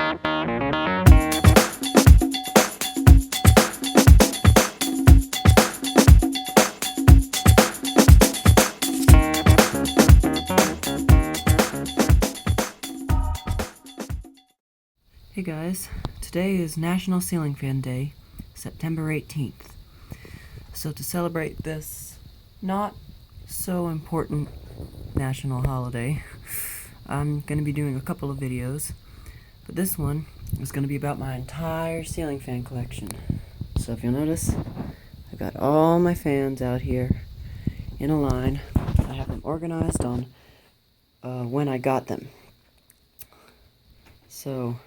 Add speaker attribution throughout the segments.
Speaker 1: Hey guys, today is National Ceiling Fan Day, September 18th. So to celebrate this not so important national holiday, I'm going to be doing a couple of videos, but this one is going to be about my entire ceiling fan collection. So if you'll notice, I've got all my fans out here in a line. I have them organized on when I got them. So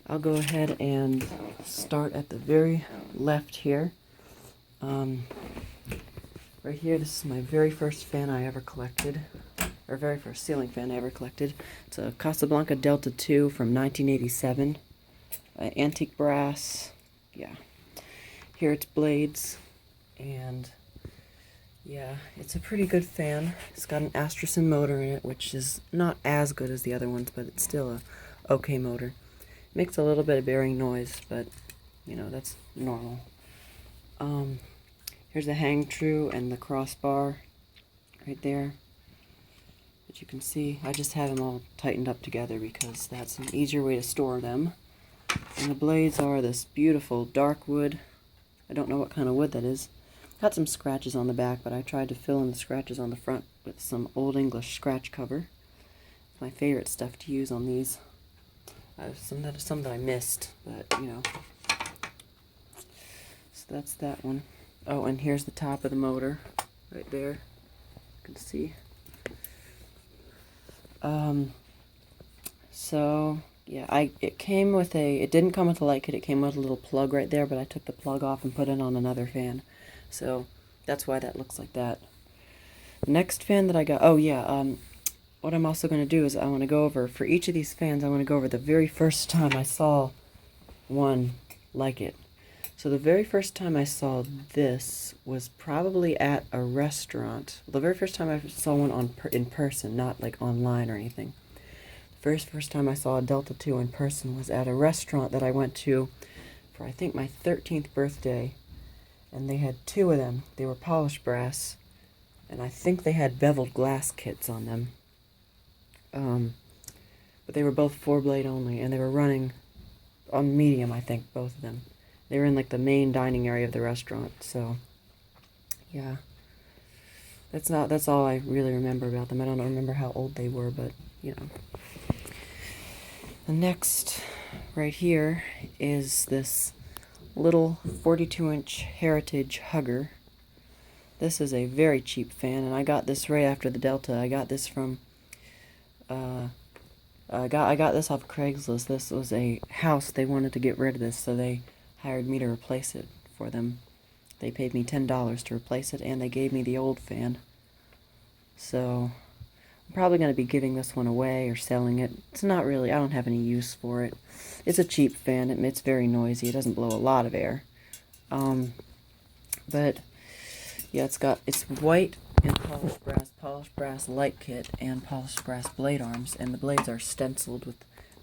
Speaker 1: I'll go ahead and start at the very left here. Right here, this is my very first fan I ever collected, or very first ceiling fan I ever collected. It's a Casablanca Delta 2 from 1987. Antique brass, yeah. Here it's blades, and yeah, it's a pretty good fan. It's got an Emerson motor in it, which is not as good as the other ones, but it's still a okay motor. Makes a little bit of bearing noise, but you know, that's normal. Here's the hang true and the crossbar right there. As you can see, I just have them all tightened up together because that's an easier way to store them. And the blades are this beautiful dark wood. I don't know what kind of wood that is. Got some scratches on the back, but I tried to fill in the scratches on the front with some Old English scratch cover. It's my favorite stuff to use on these. Some that I missed, but you know. So that's that one. Oh, and here's the top of the motor, right there. You can see. So yeah, it came with it didn't come with a light kit. It came with a little plug right there, but I took the plug off and put it on another fan. So that's why that looks like that. The next fan that I got. Oh yeah. What I'm also going to do is I want to go over, for each of these fans, I want to go over the very first time I saw one like it. So the very first time I saw this was probably at a restaurant. The very first time I saw one in person, not like online or anything. The first time I saw a Delta 2 in person was at a restaurant that I went to for I think my 13th birthday. And they had two of them. They were polished brass, and I think they had beveled glass kits on them. But they were both 4-blade only, and they were running on medium, I think, both of them. They were in like the main dining area of the restaurant, so yeah. That's all I really remember about them. I don't remember how old they were, but you know. The next right here is this little 42-inch Heritage Hugger. This is a very cheap fan, and I got this right after the Delta. I got this from I got this off Craigslist. This was a house. They wanted to get rid of this, so they hired me to replace it for them. They paid me $10 to replace it, and they gave me the old fan. So I'm probably going to be giving this one away or selling it. It's not really, I don't have any use for it. It's a cheap fan. It's very noisy. It doesn't blow a lot of air. But yeah, it's white and polished brass light kit and polished brass blade arms, and the blades are stenciled with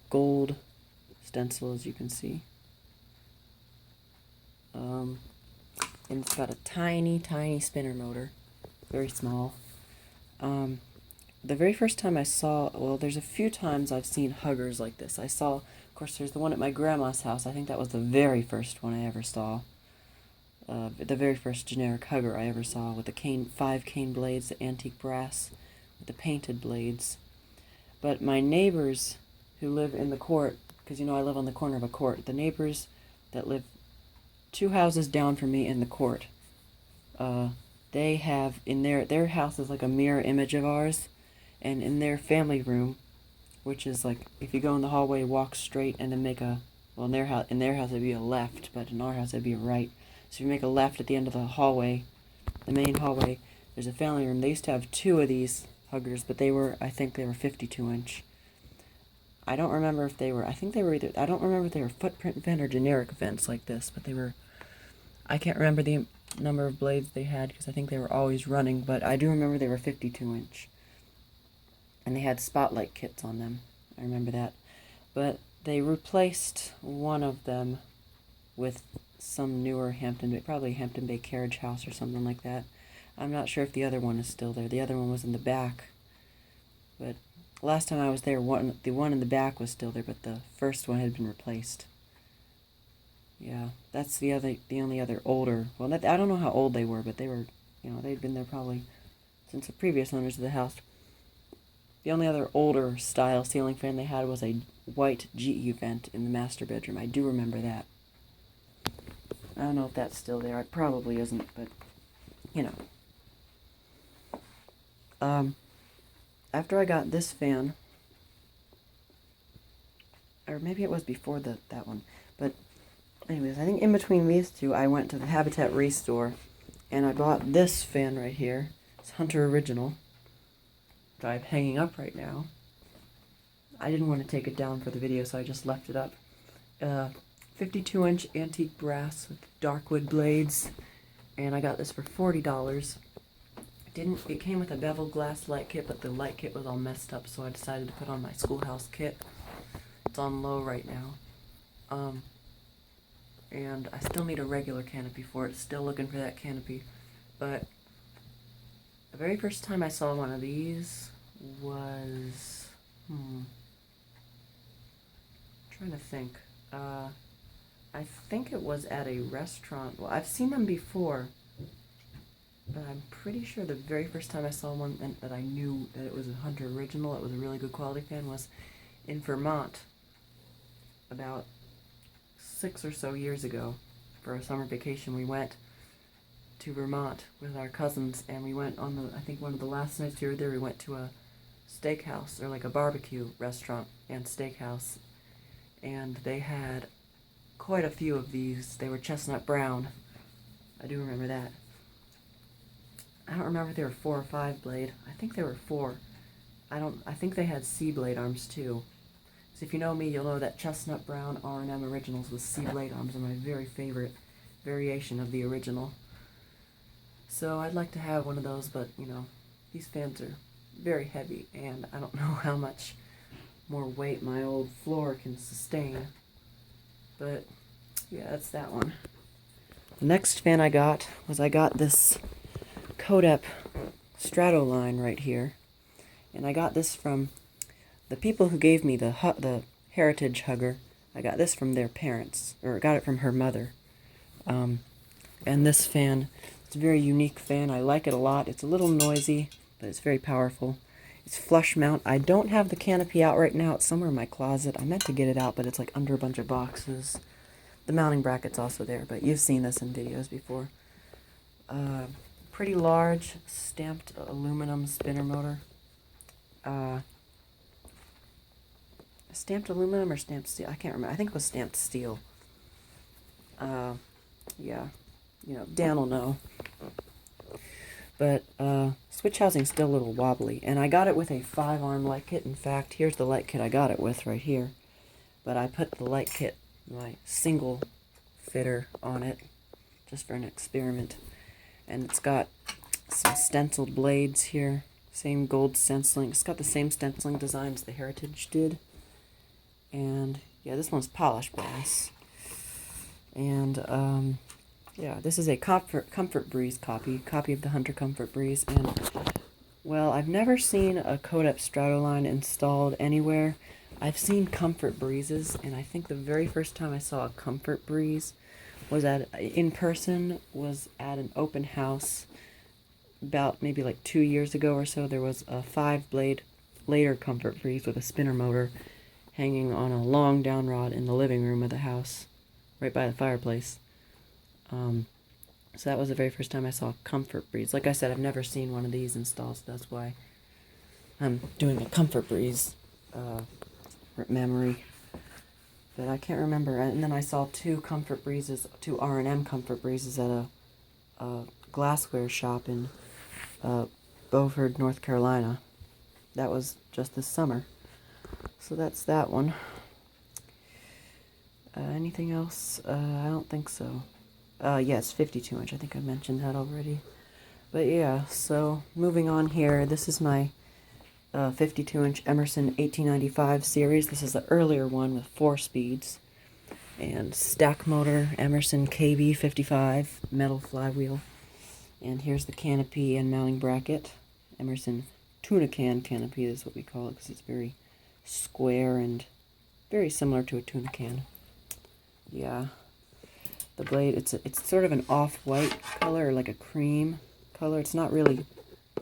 Speaker 1: gold stencil, as you can see. And it's got a tiny spinner motor, very small. The very first time I saw, well, there's a few times I've seen huggers like this. I saw, of course, there's the one at my grandma's house. I think that was the very first one I ever saw. The very first generic hugger I ever saw, with the 5 cane blades, the antique brass, with the painted blades. But my neighbors who live in the court, because you know I live on the corner of a court, the neighbors that live 2 houses down from me in the court, they have in their house is like a mirror image of ours, and in their family room, which is like if you go in the hallway, walk straight, and then make a, well, in their house it'd be a left, but in our house it'd be a right. So if you make a left at the end of the hallway, the main hallway, there's a family room. They used to have 2 of these huggers, but I think they were 52-inch. I don't remember if they were, I don't remember if they were footprint vent or generic vents like this, but they were, I can't remember the number of blades they had because I think they were always running, but I do remember they were 52-inch. And they had spotlight kits on them. I remember that. But they replaced one of them with some newer Hampton Bay, probably Hampton Bay carriage house or something like that. I'm not sure if the other one is still there. The other one was in the back, but last time I was there, the one in the back was still there, but the first one had been replaced. Yeah, that's the only other older. Well, I don't know how old they were, but they were, they'd been there probably since the previous owners of the house. The only other older style ceiling fan they had was a white GE vent in the master bedroom. I do remember that. I don't know if that's still there. It probably isn't, but after I got this fan, or maybe it was before that one, but anyways, I think in between these two, I went to the Habitat Restore, and I bought this fan right here. It's Hunter Original, which I'm hanging up right now. I didn't want to take it down for the video, so I just left it up. 52-inch antique brass with dark wood blades, and I got this for $40. It came with a bevel glass light kit, but the light kit was all messed up, so I decided to put on my schoolhouse kit. It's on low right now. And I still need a regular canopy for it. Still looking for that canopy. But the very first time I saw one of these was... trying to think. I think it was at a restaurant. Well, I've seen them before, but I'm pretty sure the very first time I saw one and that I knew that it was a Hunter Original, it was a really good quality fan, was in Vermont about 6 or so years ago. For a summer vacation, we went to Vermont with our cousins, and we went on I think one of the last nights we were there, we went to a steakhouse, or like a barbecue restaurant and steakhouse, and they had quite a few of these. They were chestnut brown. I do remember that. I don't remember if they were 4 or 5 blade. I think they were 4. I think they had C blade arms too. So if you know me, you'll know that chestnut brown R&M originals with C blade arms are my very favorite variation of the original. So I'd like to have one of those, but these fans are very heavy, and I don't know how much more weight my old floor can sustain. But yeah, that's that one. The next fan I got this Codep Strato-line right here, and I got this from the people who gave me the Heritage Hugger. I got this from their parents, or got it from her mother. And this fan, it's a very unique fan. I like it a lot. It's a little noisy, but it's very powerful. It's flush mount. I don't have the canopy out right now. It's somewhere in my closet. I meant to get it out, but it's like under a bunch of boxes. The mounting bracket's also there, but you've seen this in videos before. Pretty large stamped aluminum spinner motor. Stamped aluminum or stamped steel? I can't remember. I think it was stamped steel. Yeah, Dan will know. But switch housing's still a little wobbly, and I got it with a 5-arm light kit. In fact, here's the light kit I got it with right here. But I put the light kit, my single fitter, on it just for an experiment. And it's got some stenciled blades here. Same gold stenciling. It's got the same stenciling design as the Heritage did. And yeah, this one's polished brass. And yeah, this is a Comfort Breeze copy of the Hunter Comfort Breeze. And well, I've never seen a Codep Strato-line installed anywhere. I've seen Comfort Breezes, and I think the very first time I saw a Comfort Breeze was in person was at an open house about maybe like 2 years ago or so. There was a 5-blade later Comfort Breeze with a spinner motor hanging on a long down rod in the living room of the house, right by the fireplace. So that was the very first time I saw a Comfort Breeze. Like I said, I've never seen one of these installed, so that's why I'm doing a Comfort Breeze memory. But I can't remember. And then I saw 2 Comfort Breezes, 2 R&M Comfort Breezes at a glassware shop in Beaufort, North Carolina. That was just this summer. So that's that one. Anything else? I don't think so. Yeah, it's 52-inch. I think I mentioned that already. But yeah, so moving on here. This is my 52-inch Emerson 1895 series. This is the earlier one with 4 speeds. And stack motor, Emerson KB55, metal flywheel. And here's the canopy and mounting bracket. Emerson tuna can canopy is what we call it because it's very square and very similar to a tuna can. Yeah. The blade, it's sort of an off-white color, like a cream color. It's not really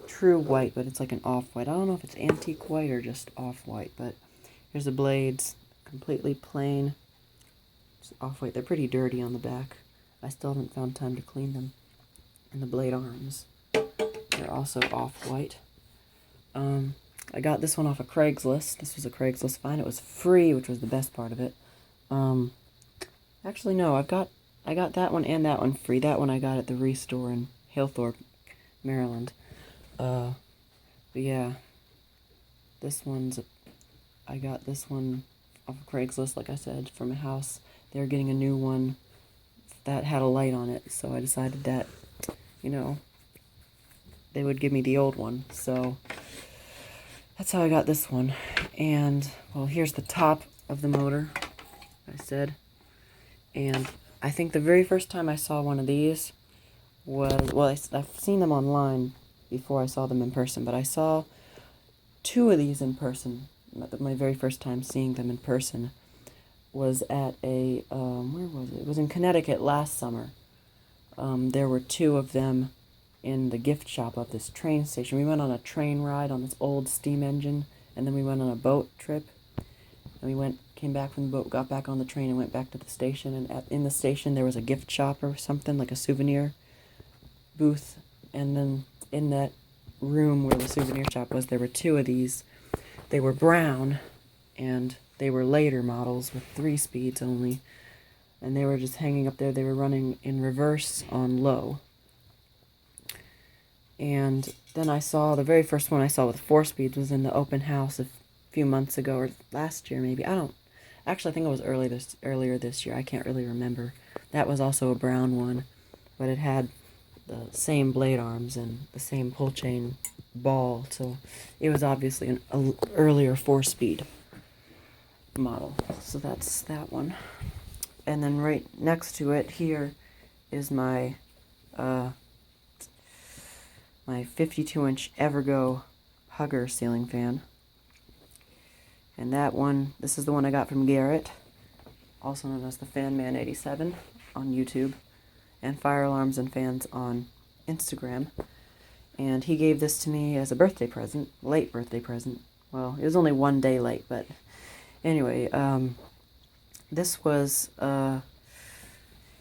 Speaker 1: true white, but it's like an off-white. I don't know if it's antique white or just off-white, but here's the blades, completely plain. It's off-white. They're pretty dirty on the back. I still haven't found time to clean them. And the blade arms, they're also off-white. I got this one off of Craigslist. This was a Craigslist find. It was free, which was the best part of it. Actually, no, I got that one and that one free. That one I got at the Restore in Hillthorpe, Maryland. But yeah, I got this one off of Craigslist, like I said, from a house. They were getting a new one that had a light on it, so I decided that, you know, they would give me the old one. So that's how I got this one. And, well, here's the top of the motor, I said. And I think the very first time I saw one of these was, well, I've seen them online before I saw them in person, but I saw 2 of these in person. My very first time seeing them in person was at a, where was it? It was in Connecticut last summer. There were 2 of them in the gift shop of this train station. We went on a train ride on this old steam engine, and then we went on a boat trip. And we came back from the boat, got back on the train, and went back to the station. And in the station, there was a gift shop or something, like a souvenir booth. And then in that room where the souvenir shop was, there were 2 of these. They were brown, and they were later models with 3 speeds only. And they were just hanging up there. They were running in reverse on low. And then I saw, the very first one I saw with 4 speeds was in the open house a few months ago, or last year maybe. Actually I think it was earlier this year. I can't really remember. That was also a brown one, but it had the same blade arms and the same pull chain ball, so it was obviously an earlier 4-speed model. So that's that one. And then right next to it here is my my 52-inch Evergo Hugger ceiling fan. And that one, this is the one I got from Garrett, also known as the Fan Man 87 on YouTube, and Fire Alarms and Fans on Instagram. And he gave this to me as a birthday present, late birthday present. Well, it was only 1 day late, but anyway, this was,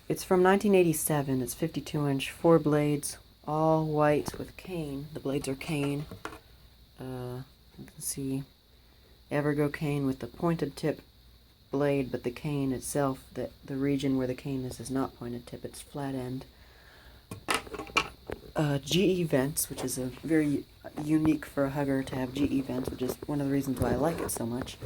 Speaker 1: it's from 1987. It's 52-inch, 4 blades, all white with cane. The blades are cane. You can see Evergo cane with the pointed tip blade, but the cane itself, the region where the cane is not pointed tip, it's flat end. GE vents, which is a very unique for a Hugger to have GE vents, which is one of the reasons why I like it so much.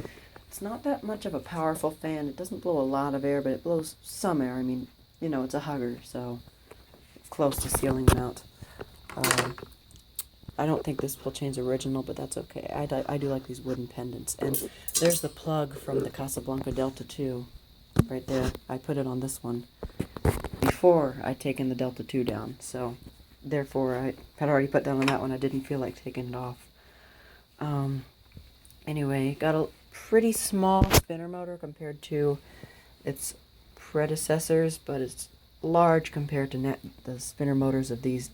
Speaker 1: It's not that much of a powerful fan. It doesn't blow a lot of air, but it blows some air. I mean, you know, it's a Hugger, so it's close to ceiling mount. I don't think this pull chain's original, but that's okay. I do like these wooden pendants. And there's the plug from the Casablanca Delta 2 right there. I put it on this one before I'd taken the Delta 2 down, so therefore I had already put down on that one. I didn't feel like taking it off. Anyway, got a pretty small spinner motor compared to its predecessors, but it's large compared to the spinner motors of these.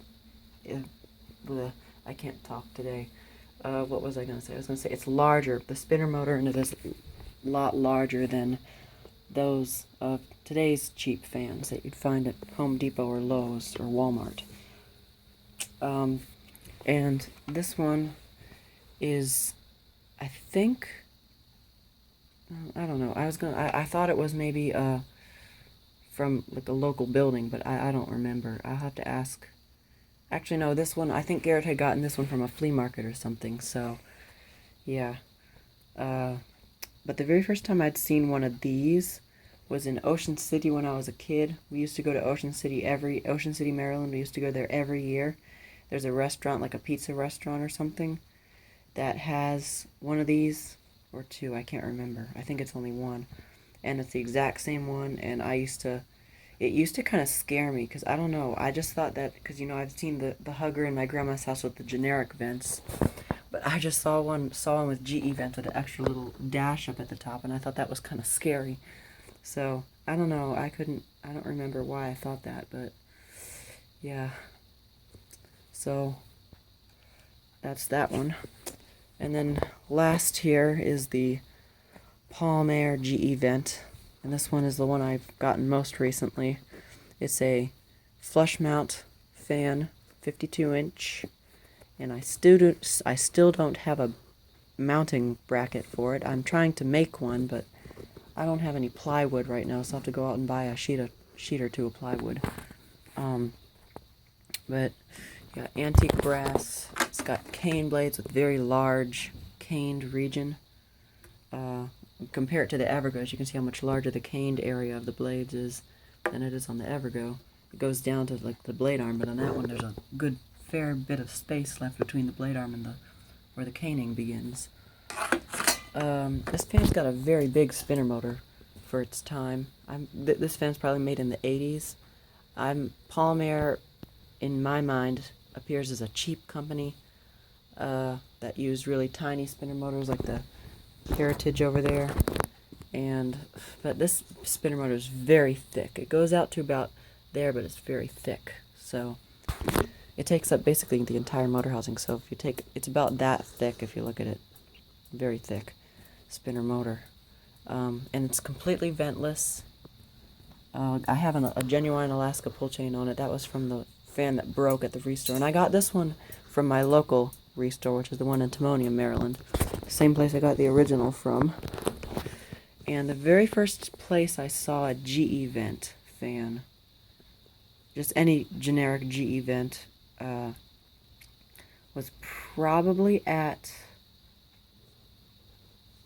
Speaker 1: I can't talk today. What was I going to say? I was going to say it's larger. The spinner motor and it is a lot larger than those of today's cheap fans that you'd find at Home Depot or Lowe's or Walmart. And this one is, I think, I don't know. I thought it was maybe from like a local building, but I don't remember. I'll have to ask. Actually, no, this one, I think Garrett had gotten this one from a flea market or something, so, yeah. But the very first time I'd seen one of these was in Ocean City when I was a kid. We used to go to Ocean City, Maryland. We used to go there every year. There's a restaurant, like a pizza restaurant or something, that has one of these, or two, I can't remember. I think it's only one. And it's the exact same one, and it used to kind of scare me, because I don't know, I just thought that, because, you know, I've seen the hugger in my grandma's house with the generic vents, but I just saw one with GE vents with an extra little dash up at the top, and I thought that was kind of scary. So, I don't know, I don't remember why I thought that, but, yeah. So, that's that one. And then last here is the Palm Air GE vent, and this one is the one I've gotten most recently. It's a flush mount fan, 52-inch, and I still don't have a mounting bracket for it. I'm trying to make one, but I don't have any plywood right now, so I'll have to go out and buy a sheet or two of plywood. But got antique brass. It's got cane blades with very large caned region. Compare it to the Evergo, as you can see how much larger the caned area of the blades is than it is on the Evergo. It goes down to like the blade arm, but on that one there's a good fair bit of space left between the blade arm and where the caning begins. This fan's got a very big spinner motor for its time. This fan's probably made in the 80s. Palm Air, in my mind, appears as a cheap company that used really tiny spinner motors like the Heritage over there. But this spinner motor is very thick. It goes out to about there, but it's very thick. So it takes up basically the entire motor housing. So it's about that thick if you look at it. Very thick spinner motor. And it's completely ventless. I have a genuine Alaska pull chain on it. That was from the fan that broke at the restore. And I got this one from my local restore, which is the one in Timonium, Maryland. Same place I got the original from. And the very first place I saw a GE vent fan, just any generic GE vent, was probably at,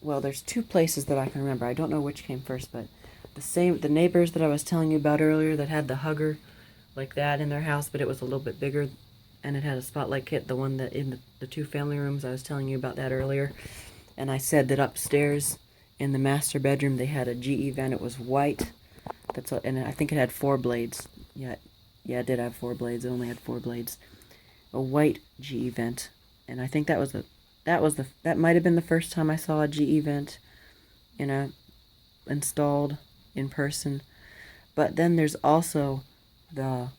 Speaker 1: well, there's two places that I can remember. I don't know which came first, but the neighbors that I was telling you about earlier that had the hugger like that in their house, but it was a little bit bigger, and it had a spotlight kit, the one that in the two family rooms, I was telling you about that earlier. And I said that upstairs in the master bedroom they had a GE vent. It was white. And I think it had 4 blades. Yeah, it did have 4 blades. It only had 4 blades. A white GE vent. And I think that might have been the first time I saw a GE vent installed in person. But then there's also the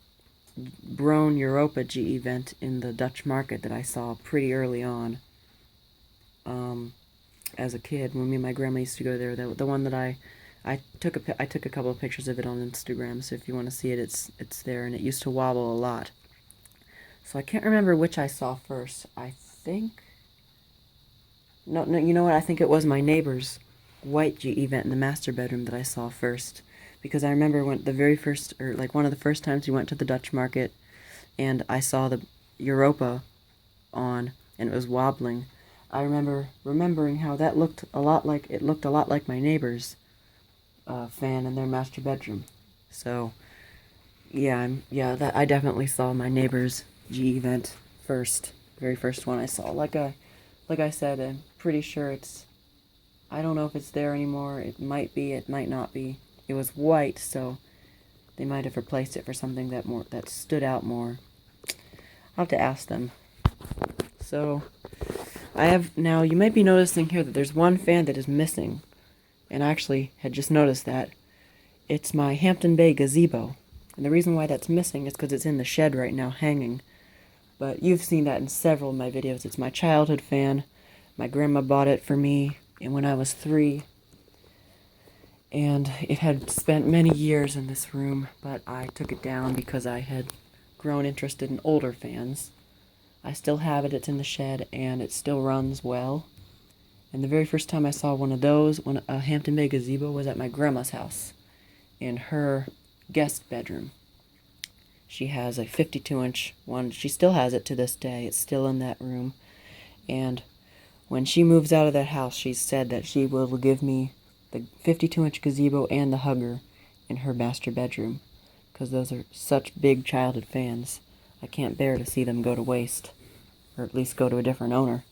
Speaker 1: Brown Europa GE vent in the Dutch market that I saw pretty early on. As a kid, when me and my grandma used to go there, the one that I took a couple of pictures of it on Instagram. So if you want to see it, it's there, and it used to wobble a lot. So I can't remember which I saw first. I think no, you know what? I think it was my neighbor's white GE vent in the master bedroom that I saw first, because I remember when one of the first times we went to the Dutch market, and I saw the Europa on, and it was wobbling. I remember remembering how that looked a lot like my neighbor's fan in their master bedroom. So, I definitely saw my neighbor's GE vent first, very first one I saw. Like I said, I'm pretty sure I don't know if it's there anymore. It might be, it might not be. It was white, so they might have replaced it for something that stood out more. I'll have to ask them. So now you might be noticing here that there's one fan that is missing, and I actually had just noticed that. It's my Hampton Bay gazebo, and the reason why that's missing is because it's in the shed right now hanging. But you've seen that in several of my videos. It's my childhood fan. My grandma bought it for me when I was 3, and it had spent many years in this room, but I took it down because I had grown interested in older fans. I still have it. It's in the shed, and it still runs well. And the very first time I saw one of those, a Hampton Bay gazebo, was at my grandma's house in her guest bedroom. She has a 52-inch one. She still has it to this day. It's still in that room. And when she moves out of that house, she said that she will give me the 52-inch gazebo and the hugger in her master bedroom, because those are such big childhood fans. I can't bear to see them go to waste, or at least go to a different owner.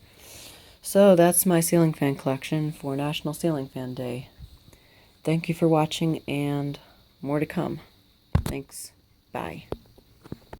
Speaker 1: So that's my ceiling fan collection for National Ceiling Fan Day. Thank you for watching, and more to come. Thanks. Bye.